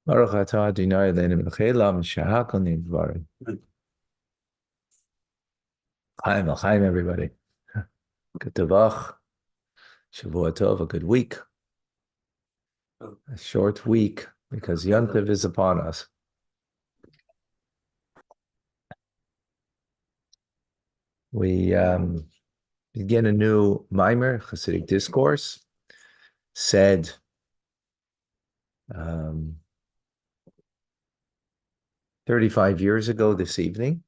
Baruch atah Adonai Eloheinu melech haolam shehakol nidbarim. Chaim, everybody. Good tavach, Shavua Tov, a good week, a short week because Yom Tov is upon us. We begin a new Maimer, Hasidic discourse, said 35 years ago this evening,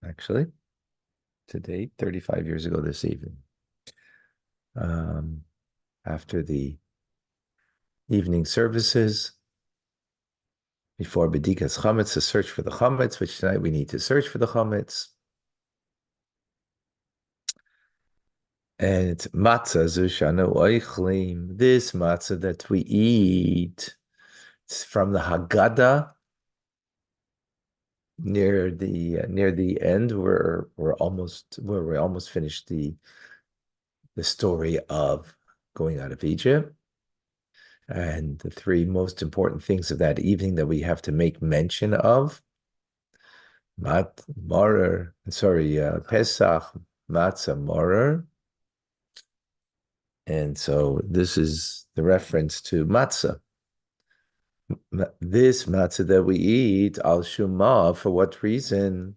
actually, to date, 35 years ago this evening, after the evening services, before Bedikas Chametz, to search for the Chametz, which tonight we need to search for the Chametz. And it's matzah zushanu oichlim. This matzah that we eat, it's from the Haggadah near the end, where we almost finished the story of going out of Egypt. And the three most important things of that evening that we have to make mention of: Pesach, Matzah, Morer. And so this is the reference to matzah. This matzah that we eat, al shumah, for what reason?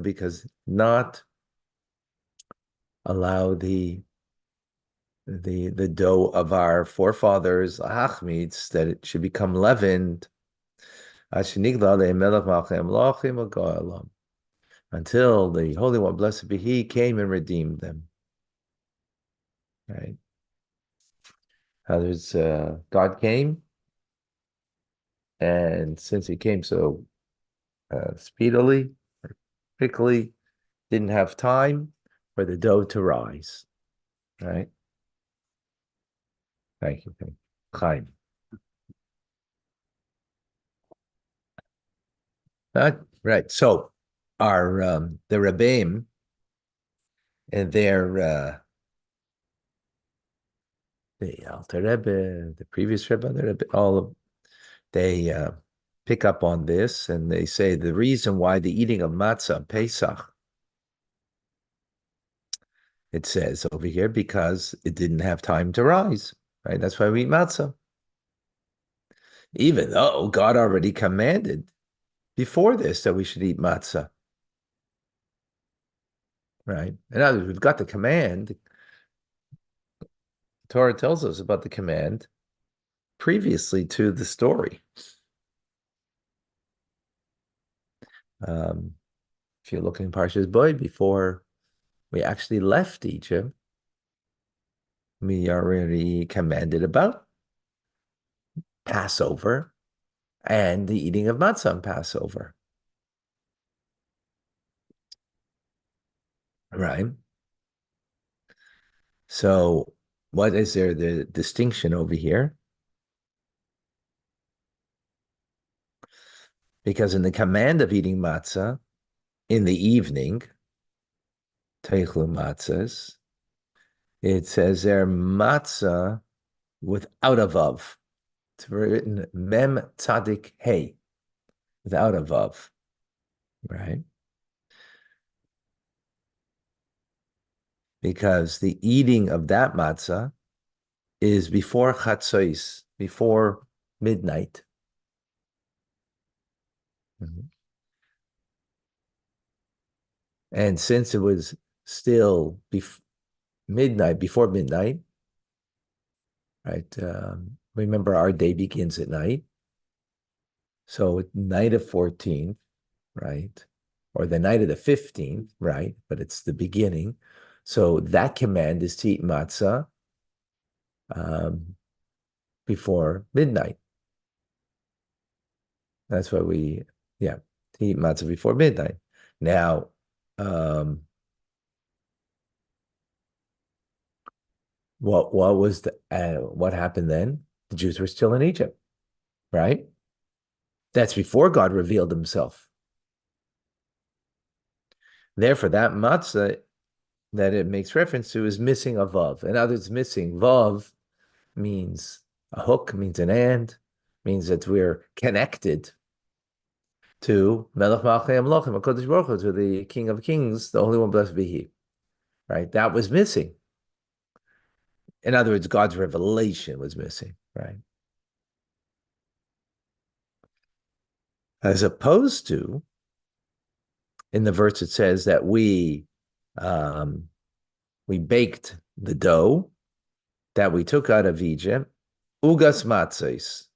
Because not allow the dough of our forefathers, hachmitz, that it should become leavened, until the Holy One, blessed be He, came and redeemed them. Right? How there's God came, and since He came so speedily or quickly, didn't have time for the dough to rise. Right? Thank you, Chaim. Right. So our the Rebbeim and their the Alter Rebbe, the previous Rebbe, the Rebbe, they pick up on this, and they say the reason why the eating of matzah Pesach, it says over here, because it didn't have time to rise. Right. That's why we eat matzah, even though God already commanded before this that we should eat matzah. Right. In other words, we've got the command. The Torah tells us about the command previously to the story. If you're looking in Parshas Boy, before we actually left Egypt, we already commanded about Passover and the eating of matzah on Passover. Right? So what is there the distinction over here? Because in the command of eating matzah in the evening, teichlu matzahs, it says there matzah without a vav. It's written mem tzadik hey, without a vav, right? Because the eating of that matzah is before chatzos, before midnight. Mm-hmm. And since it was still midnight, before midnight, right? Remember, our day begins at night. So night of 14th, right? Or the night of the 15th, right? But it's the beginning. So that command is to eat matzah before midnight. That's why to eat matzah before midnight. Now, what happened then? The Jews were still in Egypt, right? That's before God revealed Himself. Therefore, that matzah that it makes reference to is missing a vav. In other words, missing vav means A hook means an and, means that we're connected to Melech Malchei Amlochim, HaKadosh Baruch Hu, to the King of Kings, the Holy One, blessed be He. Right? That was missing. In other words, God's revelation was missing, right? As opposed to, in the verse it says that we baked the dough that we took out of Egypt, ugas matzos,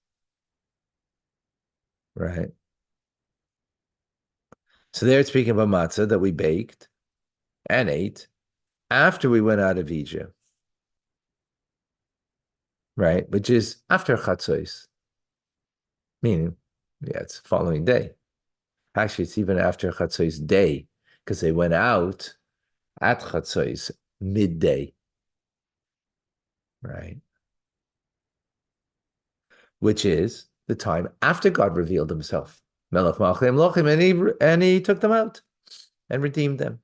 right? So they're speaking about matzah that we baked and ate after we went out of Egypt, right? Which is after chatzos, meaning, yeah, it's the following day. Actually, it's even after chatzos day, because they went out at chatzos midday, right? Which is the time after God revealed himself. Melech Malchei Amlochim, and he took them out and redeemed them.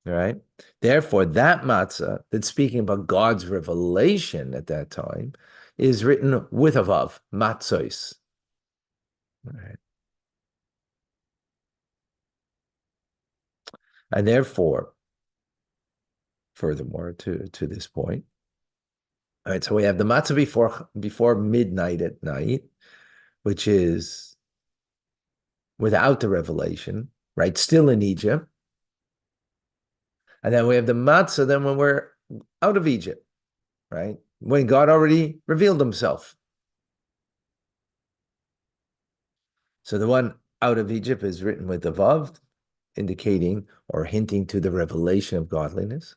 All right. Therefore, that matzah that's speaking about God's revelation at that time is written with a vav, matzos. All right. And therefore, furthermore, to this point, all right, so we have the matzah before midnight at night, which is without the revelation, right? Still in Egypt. And then we have the matzah then when we're out of Egypt, right? When God already revealed himself. So the one out of Egypt is written with the vav, indicating or hinting to the revelation of godliness.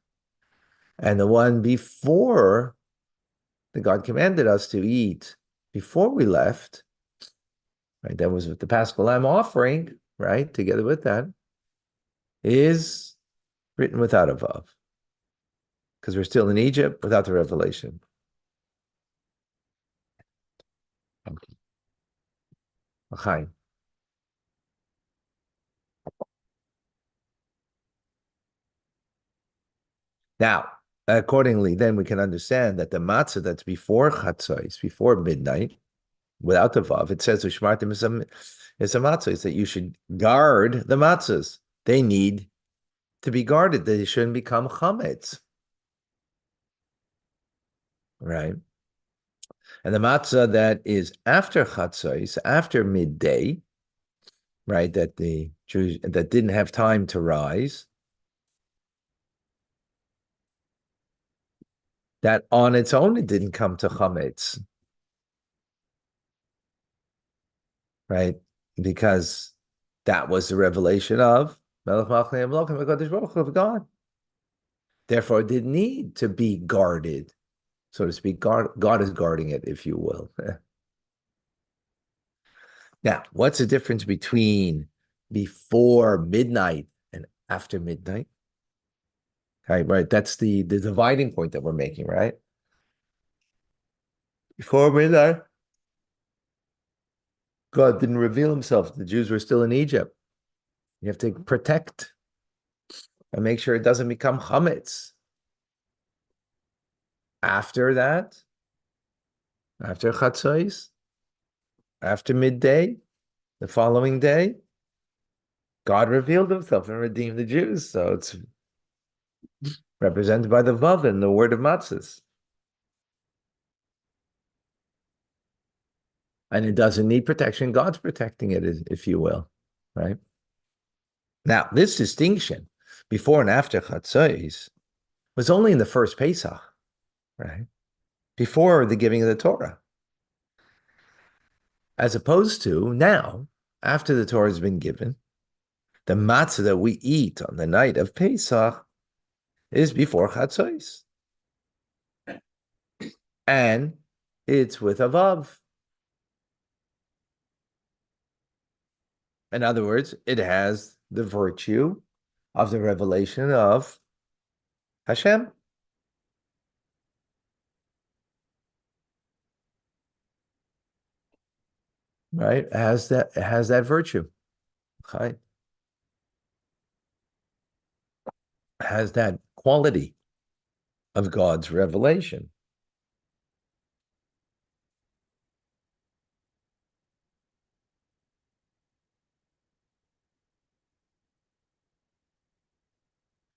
And the one before that God commanded us to eat before we left, right? That was with the Paschal Lamb offering, right? Together with that, is written without a vav, because we're still in Egypt without the revelation. Okay. Now, accordingly, then we can understand that the matzah that's before chatzos, before midnight, without the vav, it says ushmartim is a matzah. It's that you should guard the matzahs. They need to be guarded. They shouldn't become chametz, right? And the matzah that is after chatzos, after midday, right? That the Jews that didn't have time to rise, that on its own it didn't come to chametz, right? Because that was the revelation of Melech Malchei Amlochim, HaKadosh Baruch Hu, of God. Therefore, it didn't need to be guarded, so to speak. God is guarding it, if you will. Now, what's the difference between before midnight and after midnight? Right. That's the dividing point that we're making, right? Before midnight, God didn't reveal himself. The Jews were still in Egypt. You have to protect and make sure it doesn't become chametz. After that, after chatzos, after midday, the following day, God revealed himself and redeemed the Jews. So it's represented by the vav in the word of matzahs. And it doesn't need protection. God's protecting it, if you will, right? Now, this distinction before and after chatzos was only in the first Pesach, right? Before the giving of the Torah. As opposed to now, after the Torah has been given, the matzah that we eat on the night of Pesach is before chatzos. And it's with a vav. In other words, it has the virtue of the revelation of Hashem. Right? It has that virtue. Okay. It has that quality of God's revelation.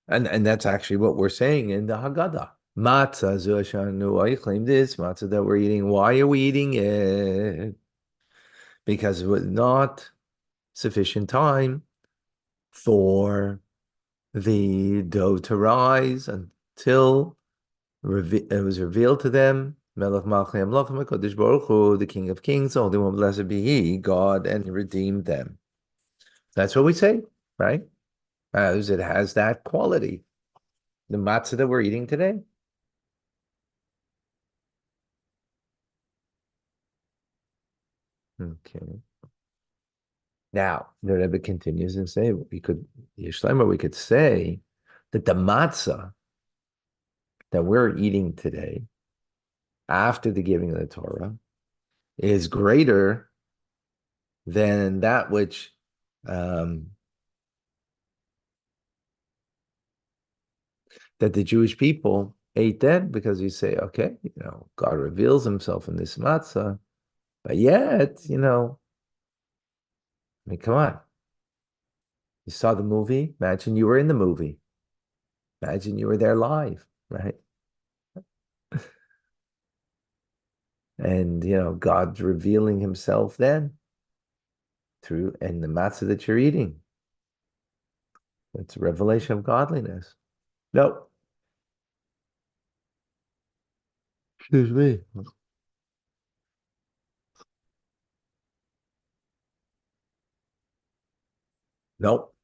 And that's actually what we're saying in the Haggadah. Matzah zuashanu. I claim this matzah that we're eating. Why are we eating it? Because it was not sufficient time for the dough to rise until it was revealed to them, Melech Malchei Amlochim HaKadosh Baruch Hu, the King of Kings, the Holy One, blessed be He, God, and redeemed them. That's what we say, right? As it has that quality. The matzah that we're eating today. Okay. Now, the Rebbe continues and say, we could say that the matzah that we're eating today, after the giving of the Torah, is greater than that which that the Jewish people ate then, because you say, okay, God reveals himself in this matzah, but yet, I mean, come on. You saw the movie? Imagine you were in the movie. Imagine you were there live, right? And, God's revealing himself then in the matzah that you're eating. It's a revelation of godliness. No. Excuse me. Nope.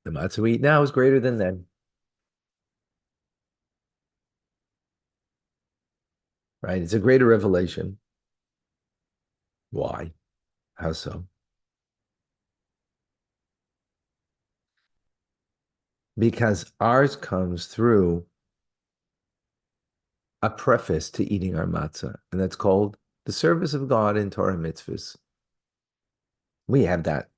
The matzah we eat now is greater than then. Right? It's a greater revelation. Why? How so? Because ours comes through a preface to eating our matzah, and that's called the service of God in Torah mitzvahs. We have that.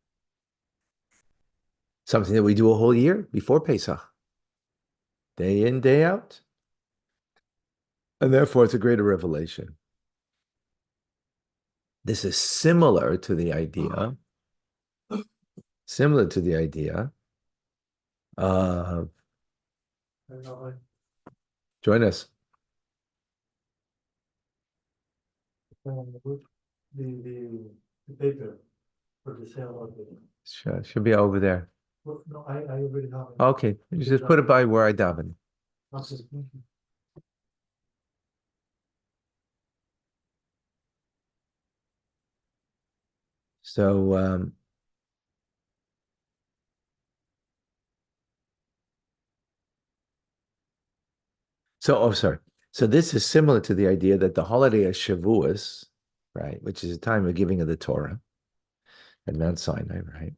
Something that we do a whole year before Pesach, day in, day out. And therefore, it's a greater revelation. This is similar to the idea of join us. The paper for the sale of it. Should be over there. Well, no, I already have it. Okay, you just put it by where I daven. Okay. So, sorry. So this is similar to the idea that the holiday of Shavuos, right, which is a time of giving of the Torah at Mount Sinai, right?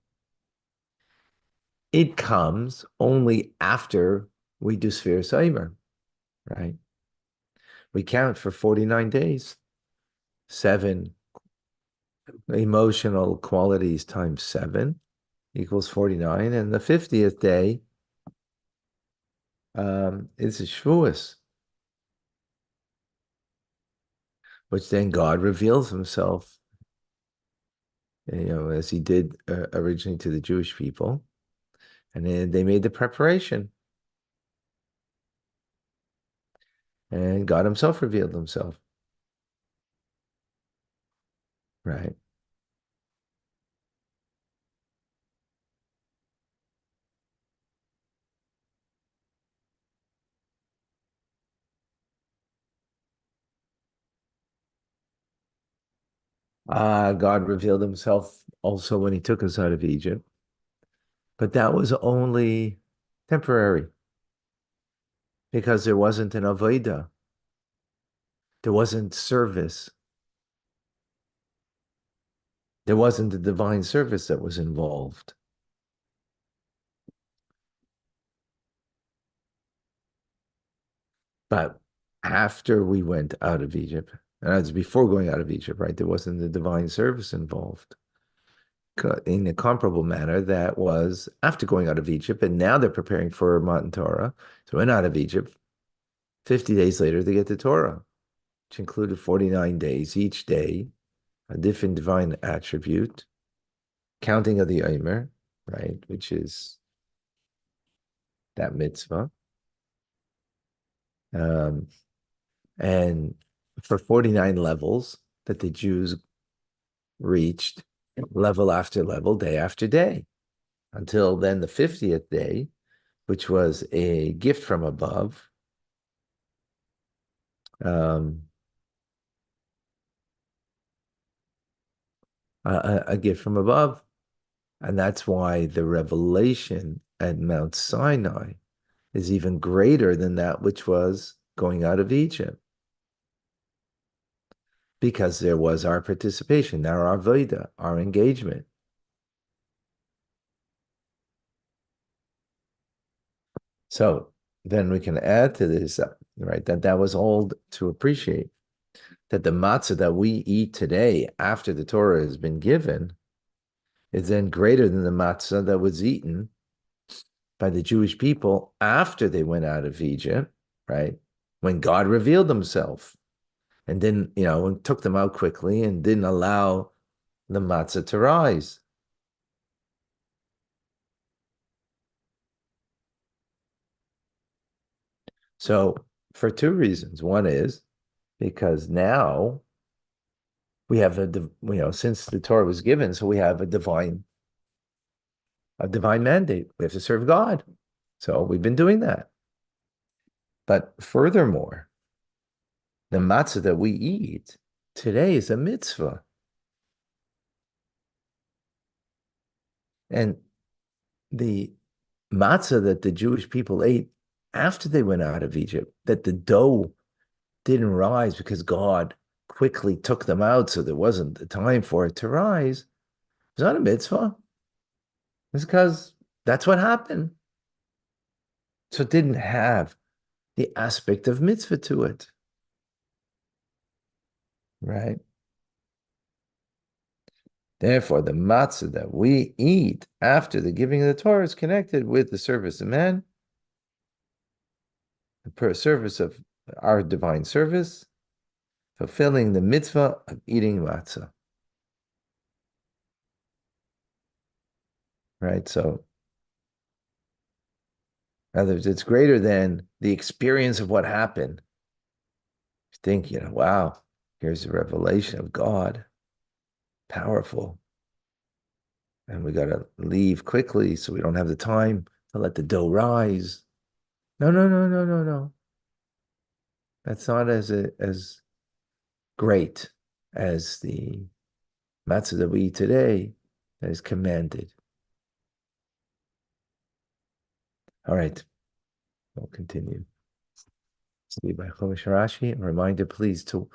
It comes only after we do Sfiras Omer, right? We count for 49 days, 7 emotional qualities times 7 equals 49, and the 50th day is a Shavuos, which then God reveals himself, as he did originally to the Jewish people, and then they made the preparation, and God himself revealed himself, right? God revealed himself also when he took us out of Egypt, but that was only temporary because there wasn't an avodah, there wasn't service, there wasn't the divine service that was involved. But after we went out of Egypt, and that's before going out of Egypt, right? There wasn't the divine service involved in a comparable manner that was after going out of Egypt, and now they're preparing for Matan Torah. So went out of Egypt. 50 days later, they get the Torah, which included 49 days, each day, a different divine attribute, counting of the Omer, right, which is that mitzvah. Um, and for 49 levels that the Jews reached, level after level, day after day, until then the 50th day, which was a gift from above. A gift from above. And that's why the revelation at Mount Sinai is even greater than that which was going out of Egypt. Because there was our participation, our avodah, our engagement. So then we can add to this, right, that was all to appreciate that the matzah that we eat today after the Torah has been given is then greater than the matzah that was eaten by the Jewish people after they went out of Egypt, right? When God revealed himself and didn't, and took them out quickly and didn't allow the matzah to rise. So for two reasons. One is because now we have since the Torah was given, so we have a divine mandate. We have to serve God. So we've been doing that. But furthermore, the matzah that we eat today is a mitzvah. And the matzah that the Jewish people ate after they went out of Egypt, that the dough didn't rise because God quickly took them out, so there wasn't the time for it to rise, it's not a mitzvah. It's because that's what happened. So it didn't have the aspect of mitzvah to it, right? Therefore, the matzah that we eat after the giving of the Torah is connected with the service of man, the service of our divine service, fulfilling the mitzvah of eating matzah. Right? So, in other words, it's greater than the experience of what happened. You think, wow, here's a revelation of God, powerful. And we got to leave quickly so we don't have the time to let the dough rise. No, no, no, no, no, no. That's not as great as the matzah that we eat today that is commanded. All right, we'll continue. Steve by Chomish Rashi. A reminder, please, to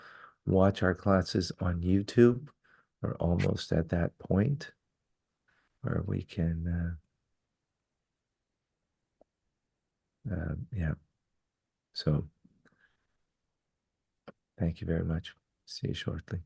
watch our classes on YouTube. We're almost at that point where we can, yeah. So, thank you very much. See you shortly.